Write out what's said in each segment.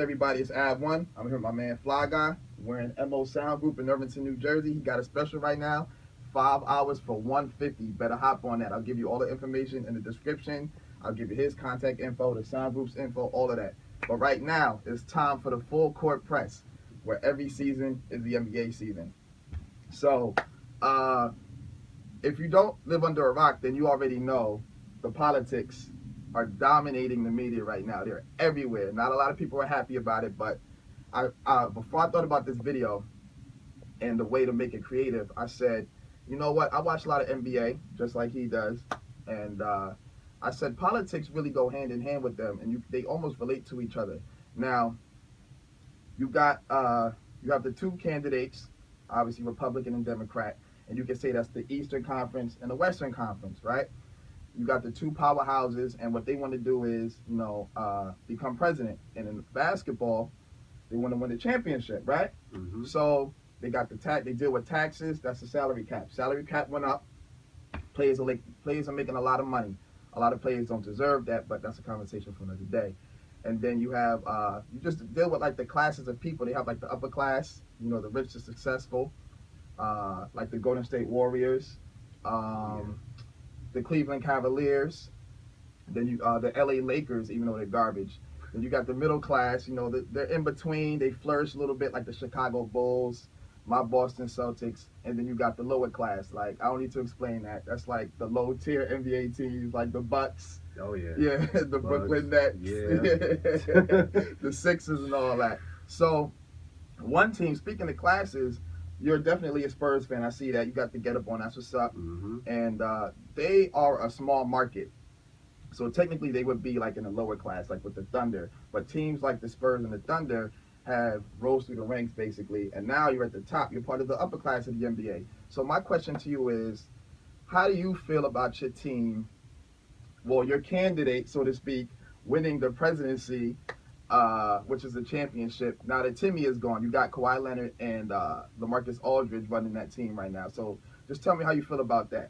everybody? It's Abwon. I'm here with my man Fly Guy. We're in MO Sound Group in Irvington, New Jersey. He got a special right now, 5 hours for 150. Better hop on that. I'll give you all the information in the description. I'll give you his contact info, the Sound Group's info, all of that. But right now, it's time for the full court press, where every season is the NBA season. So, if you don't live under a rock, then you already know the politics are dominating the media right now. They're everywhere. Not a lot of people are happy about it, but before I thought about this video and the way to make it creative, I said, you know what? I watch a lot of NBA, just like he does, and I said politics really go hand in hand with them, and they almost relate to each other. Now, you have the two candidates, obviously Republican and Democrat, and you can say that's the Eastern Conference and the Western Conference, right? You got the two powerhouses, and what they want to do is, become president. And in basketball, they want to win the championship, right? Mm-hmm. So they got they deal with taxes. That's the salary cap. Salary cap went up. Players are making a lot of money. A lot of players don't deserve that, but that's a conversation for another day. And then you have you just deal with like the classes of people. They have like the upper class, the rich and successful, like the Golden State Warriors. The Cleveland Cavaliers, then the LA Lakers, even though they're garbage. Then you got the middle class, they're in between, they flourish a little bit like the Chicago Bulls, my Boston Celtics, and then you got the lower class. Like, I don't need to explain that. That's like the low tier NBA teams, like the Bucks. Oh yeah. Yeah, the Bucks. Brooklyn Nets. Yeah. The Sixers and all that. So, one team, speaking of classes, you're definitely a Spurs fan. I see that. You got the get up on. That's what's up. Mm-hmm. And they are a small market. So technically they would be like in the lower class, like with the Thunder. But teams like the Spurs and the Thunder have rose through the ranks basically. And now you're at the top. You're part of the upper class of the NBA. So my question to you is, how do you feel about your team, well, your candidate, so to speak, winning the presidency, which is the championship? Now that Timmy is gone, you got Kawhi Leonard and LaMarcus Aldridge running that team right now. So just tell me how you feel about that.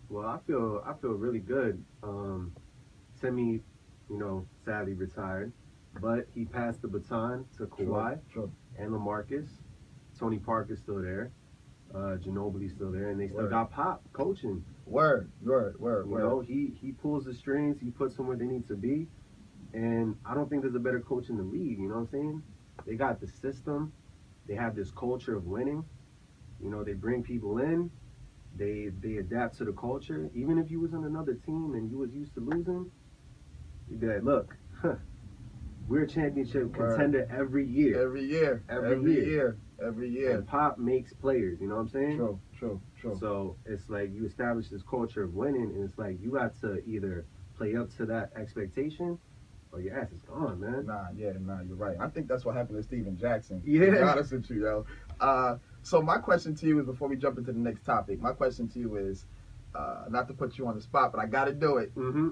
Well, I feel really good. Timmy, sadly retired, but he passed the baton to Kawhi Sure. and LaMarcus. Tony Parker's still there. Ginobili's still there, and they still got Pop coaching. Word. He pulls the strings. He puts them where they need to be. And I don't think there's a better coach in the league, you know what I'm saying? They got the system. They have this culture of winning. They bring people in. They adapt to the culture. Even if you was on another team and you was used to losing, you'd be like, look, we're a championship contender every year. Every year. And Pop makes players, you know what I'm saying? True. So it's like you establish this culture of winning, and it's like you got to either play up to that expectation, or your ass is gone, man. Nah, you're right. I think that's what happened to Steven Jackson. Yeah. To be honest with you, yo. So my question to you is, before we jump into the next topic, my question to you is, not to put you on the spot, but I got to do it. Mm-hmm.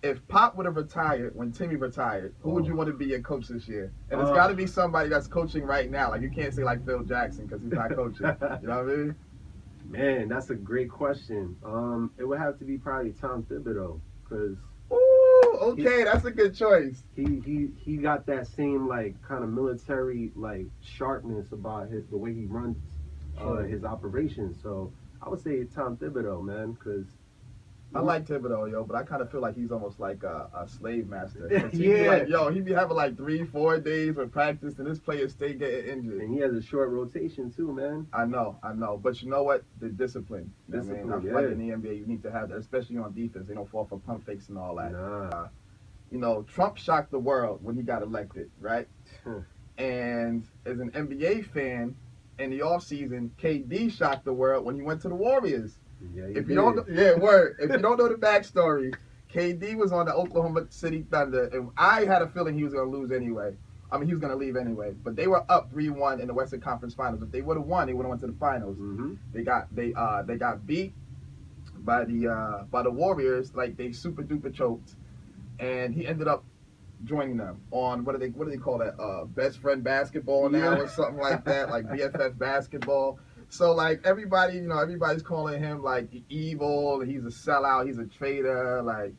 If Pop would have retired when Timmy retired, who would you want to be your coach this year? And it's got to be somebody that's coaching right now. Like, you can't say like Phil Jackson because he's not coaching. You know what I mean? Man, that's a great question. It would have to be probably Tom Thibodeau, because okay, that's a good choice. He got that same like kind of military like sharpness about the way he runs his operations. So I would say Tom Thibodeau, man, because I like Thibodeau, yo, but I kind of feel like he's almost like a slave master. He be having like 3-4 days of practice, and his players stay getting injured. And he has a short rotation too, man. I know. But you know what? The discipline. I mean, I feel like in the NBA, you need to have that, especially on defense. They don't fall for pump fakes and all that. Nah. Trump shocked the world when he got elected, right? And as an NBA fan, in the offseason, KD shocked the world when he went to the Warriors. Yeah, If you don't know the backstory, KD was on the Oklahoma City Thunder, and I had a feeling he was going to lose anyway. I mean, he was going to leave anyway. But they were up 3-1 in the Western Conference Finals. If they would have won, they would have went to the finals. Mm-hmm. They got beat by the Warriors, like they super duper choked, and he ended up joining them on what do they call that? Best friend basketball now or something like that, like BFF basketball. So like everybody's calling him like evil. He's a sellout. He's a traitor. Like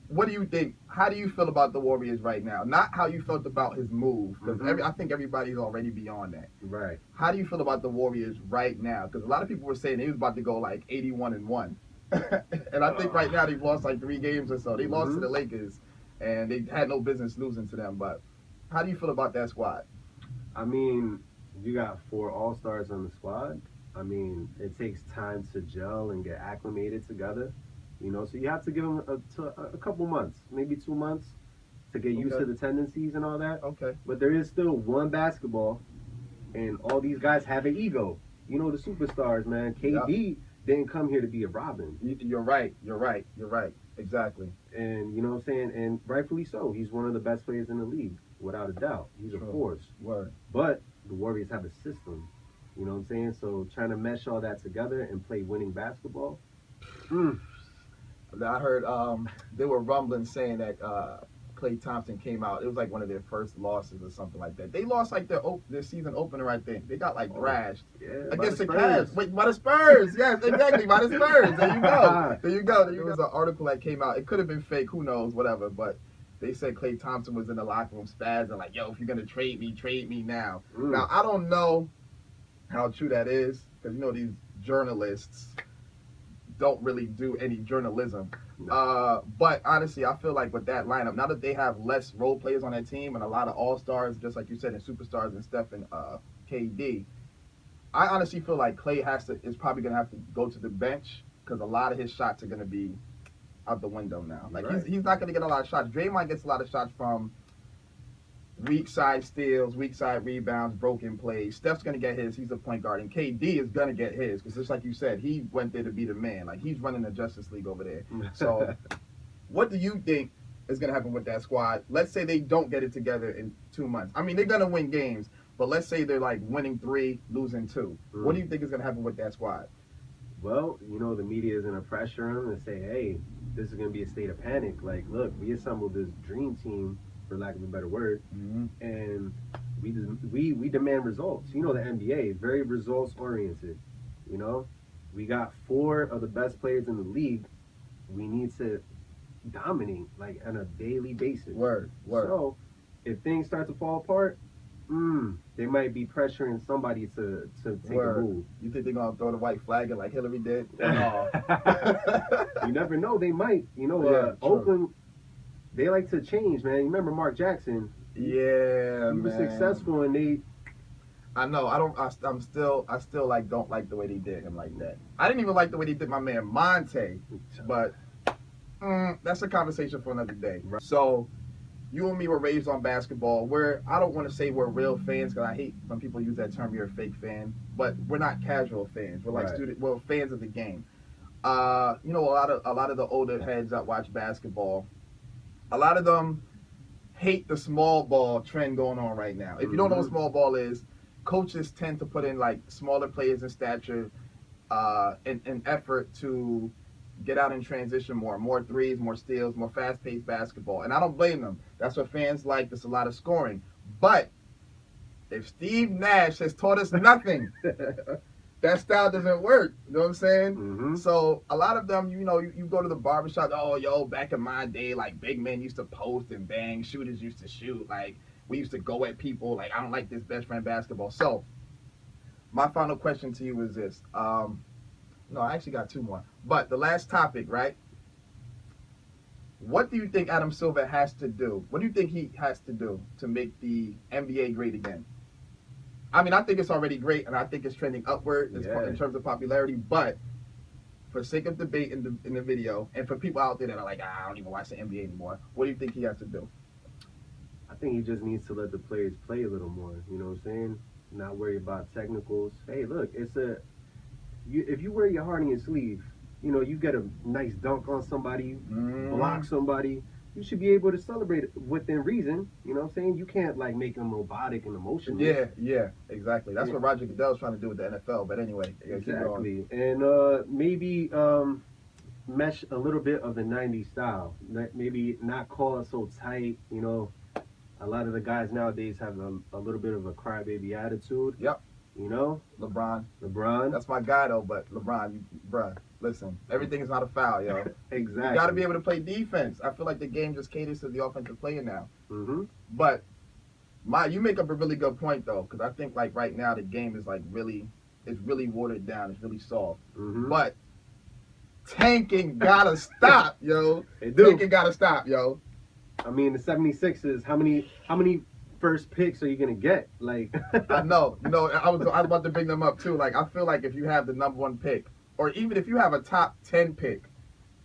what do you think? How do you feel about the Warriors right now? Not how you felt about his move, because I think everybody's already beyond that. Right. How do you feel about the Warriors right now? Because a lot of people were saying he was about to go like 81-1, and I think right now they've lost like 3 games or so. They lost to the Lakers, and they had no business losing to them. But how do you feel about that squad? I mean, you got 4 All-Stars on the squad. I mean, it takes time to gel and get acclimated together. You know, so you have to give them a couple months, maybe 2 months, to get used to the tendencies and all that. Okay. But there is still one basketball, and all these guys have an ego. You know, the superstars, man. KD didn't come here to be a Robin. You're right. Exactly. And, you know what I'm saying? And rightfully so. He's one of the best players in the league, without a doubt. He's a force. Word. But the Warriors have a system. You know what I'm saying? So trying to mesh all that together and play winning basketball. I heard they were rumbling saying that Klay Thompson came out. It was like one of their first losses or something like that. They lost like their season opener, I think. They got like thrashed against the Cavs. Wait, by the Spurs. Yes, exactly, by the Spurs. There you go. There was an article that came out. It could have been fake. Who knows? Whatever. But they said Klay Thompson was in the locker room spazzing like, yo, if you're going to trade me now. Now, I don't know how true that is because, you know, these journalists don't really do any journalism. But honestly, I feel like with that lineup, now that they have less role players on that team and a lot of all-stars, just like you said, and superstars and Steph and KD, I honestly feel like Klay is probably going to have to go to the bench because a lot of his shots are going to be out the window now. Like he's not going to get a lot of shots. Draymond gets a lot of shots from weak side steals, weak side rebounds, broken plays. Steph's going to get his. He's a point guard. And KD is going to get his because just like you said, he went there to be the man. Like he's running the Justice League over there. So what do you think is going to happen with that squad? Let's say they don't get it together in 2 months. I mean, they're going to win games, but let's say they're like winning 3, losing 2. What do you think is going to happen with that squad? Well, you know, the media is going to pressure them and say, hey, this is going to be a state of panic. Like, look, we assembled this dream team, for lack of a better word, and we demand results. You know, the NBA, very results-oriented, you know? We got 4 of the best players in the league. We need to dominate, like, on a daily basis. Word. So, if things start to fall apart, they might be pressuring somebody to take a move. You think they're going to throw the white flag in like Hillary did? You never know. They might. You know, Oakland, they like to change, man. You remember Mark Jackson? Yeah, he was successful, and they. I know. I still like don't like the way they did him like that. I didn't even like the way they did my man Monte, but that's a conversation for another day. Right. So, you and me were raised on basketball. I don't want to say we're real fans because I hate when people use that term. You're a fake fan, but we're not casual fans. We're like we're fans of the game. You know, a lot of the older heads that watch basketball, a lot of them hate the small ball trend going on right now. If you don't know what small ball is, coaches tend to put in like smaller players in stature, and effort to get out in transition more threes, more steals, more fast-paced basketball. And I don't blame them. That's what fans like. There's a lot of scoring. But if Steve Nash has taught us nothing, that style doesn't work. You know what I'm saying? So a lot of them, you know, you go to the barbershop, back in my day, like big men used to post and bang, shooters used to shoot. Like we used to go at people. Like I don't like this best friend basketball. So my final question to you is this. No, I actually got 2 more. But the last topic, right? What do you think Adam Silver has to do? What do you think he has to do to make the NBA great again? I mean, I think it's already great, and I think it's trending upward in terms of popularity. But for sake of debate in the video, and for people out there that are like, I don't even watch the NBA anymore, what do you think he has to do? I think he just needs to let the players play a little more. You know what I'm saying? Not worry about technicals. Hey, look, if you wear your heart on your sleeve, you know, you get a nice dunk on somebody, block somebody, you should be able to celebrate it within reason. You know what I'm saying? You can't, like, make them robotic and emotionless. Yeah, exactly. That's what Roger Goodell's trying to do with the NFL. But anyway, exactly. And maybe mesh a little bit of the 90s style. Maybe not call it so tight, you know. A lot of the guys nowadays have a little bit of a crybaby attitude. Yep. You know, LeBron. LeBron. That's my guy though, but LeBron, bruh, listen, everything is not a foul, yo. Exactly. You got to be able to play defense. I feel like the game just caters to the offensive player now. Mm-hmm. But you make up a really good point though, because I think like right now the game is like it's really watered down. It's really soft. Mm-hmm. But tanking gotta stop, yo. It do. Tanking gotta stop, yo. I mean, the 76ers. How many first picks are you gonna get? Like, I know. You know, I was about to bring them up too. Like, I feel like if you have the number 1 pick, or even if you have a top 10 pick,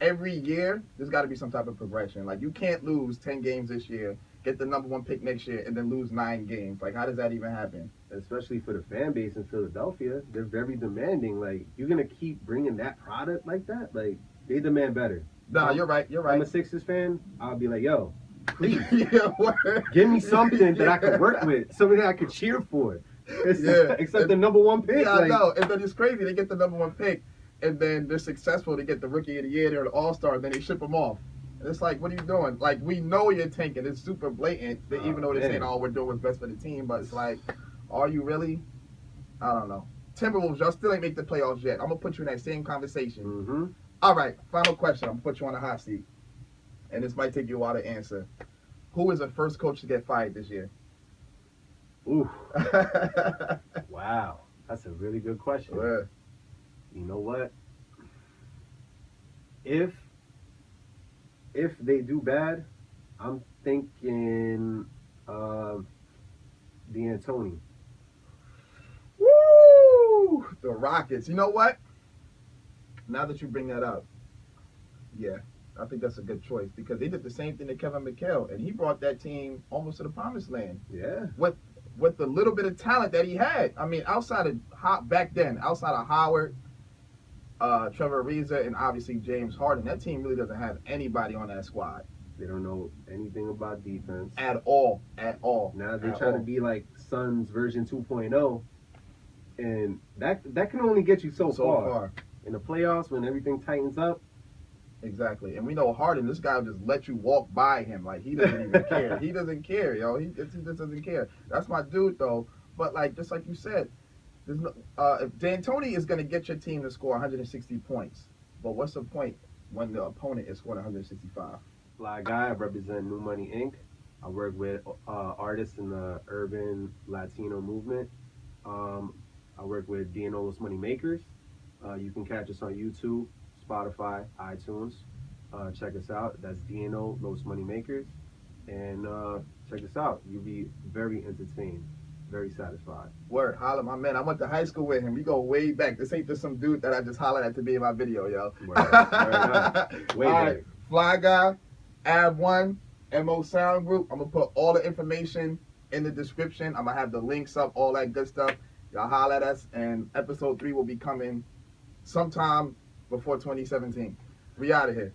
every year there's got to be some type of progression. Like, you can't lose 10 games this year, get the number 1 pick next year, and then lose 9 games. Like, how does that even happen? especially for the fan base in Philadelphia, they're very demanding. Like, you're gonna keep bringing that product like that? Like, they demand better. No, you're right. You're right. I'm a Sixers fan. I'll be like, yo, please Yeah, what? give me something that I could work with, something that I could cheer for. Except the number 1 pick. Yeah, like, I know. And then it's crazy. They get the number 1 pick, and then they're successful. They get the Rookie of the Year. They're the All-Star, and then they ship them off. And it's like, what are you doing? Like, we know you're tanking. It's super blatant. That even though they're saying, we're doing what's best for the team, but it's like, are you really? I don't know. Timberwolves, y'all still ain't make the playoffs yet. I'm going to put you in that same conversation. Mm-hmm. All right, final question. I'm going to put you on the hot seat. And this might take you a while to answer. Who is the first coach to get fired this year? Ooh. Wow. That's a really good question. Yeah. You know what? If they do bad, I'm thinking D'Antoni. Woo! The Rockets. You know what? Now that you bring that up, yeah, I think that's a good choice because they did the same thing to Kevin McHale, and he brought that team almost to the promised land. Yeah. With the little bit of talent that he had. I mean, outside of Howard, Trevor Ariza, and obviously James Harden, that team really doesn't have anybody on that squad. They don't know anything about defense. At all. Now they're trying to be like Suns version 2.0, and that can only get you so far. In the playoffs, when everything tightens up. Exactly. And we know Harden, this guy will just let you walk by him. Like, he doesn't even care. He doesn't care, yo. He just doesn't care. That's my dude, though. But, like, just like you said, there's no, if D'Antoni is going to get your team to score 160 points, but what's the point when the opponent is scoring 165? Fly guy, I represent New Money Inc. I work with artists in the urban Latino movement. I work with DNO Los Money Makers. You can catch us on YouTube, Spotify, iTunes. Check us out. That's DNO Los Money Makers. And check us out. You'll be very entertained, very satisfied. Word, holla, my man. I went to high school with him. We go way back. This ain't just some dude that I just hollered at to be in my video, yo. Word. Way all back. right, Fly Guy, Abwon, MO Sound Group. I'm going to put all the information in the description. I'm going to have the links up, all that good stuff. Y'all holler at us, and episode 3 will be coming sometime before 2017. We out of here.